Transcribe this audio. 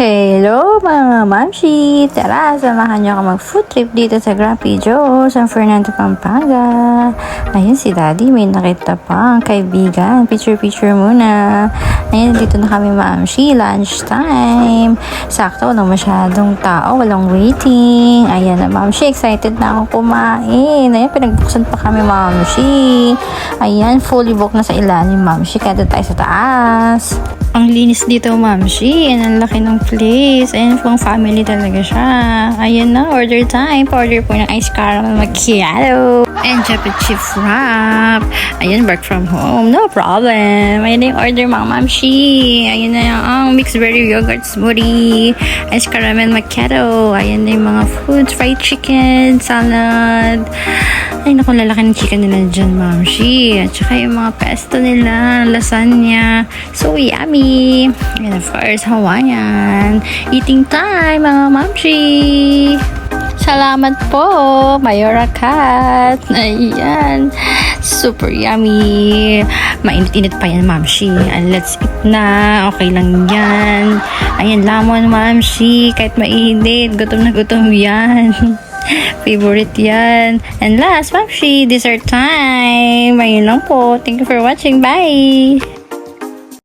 Hello mga mamshi! Tara, samahan niyo ako mag-food trip dito sa Grumpy Joe, San Fernando, Pampanga. Ayun si Daddy, may nakita pa ang kaibigan. Picture muna. Ayun, dito na kami mamshi, lunch time. Sakto, walang masyadong tao, walang waiting. Ayan na mamshi, excited na ako kumain. Ayun, pinagbuksan pa kami mamshi. Ayan, fully booked na sa ilalim mamshi, kaya tayo sa taas. Ang linis dito, mamshi. Ang laki ng place. Ayan, pang family talaga siya. Ayan na, order time. Pa-order po ng ice caramel macchiato. And chocolate chip wrap. Ayan, work from home. No problem. Ayan na yung order, mga mamshi. Ayan na yung mixed berry yogurt smoothie. Ice caramel macchiato. Ayan na yung mga foods. Fried chicken, salad. Ay, naku, lalaki ng chicken nila dyan, mamshi. At saka yung mga pesto nila, lasagna. So yummy. And of course, Hawaiian. Eating time, mga mamshi. Salamat po, Mayora Cat. Ayan. Super yummy. Mainit-init pa yan, mamshi. And let's eat na. Okay lang yan. Ayan, lamon, mamshi. Kahit mainit, gutom na gutom yan. Favorite yan. And last, mamshi, dessert time. Ayun lang po. Thank you for watching. Bye!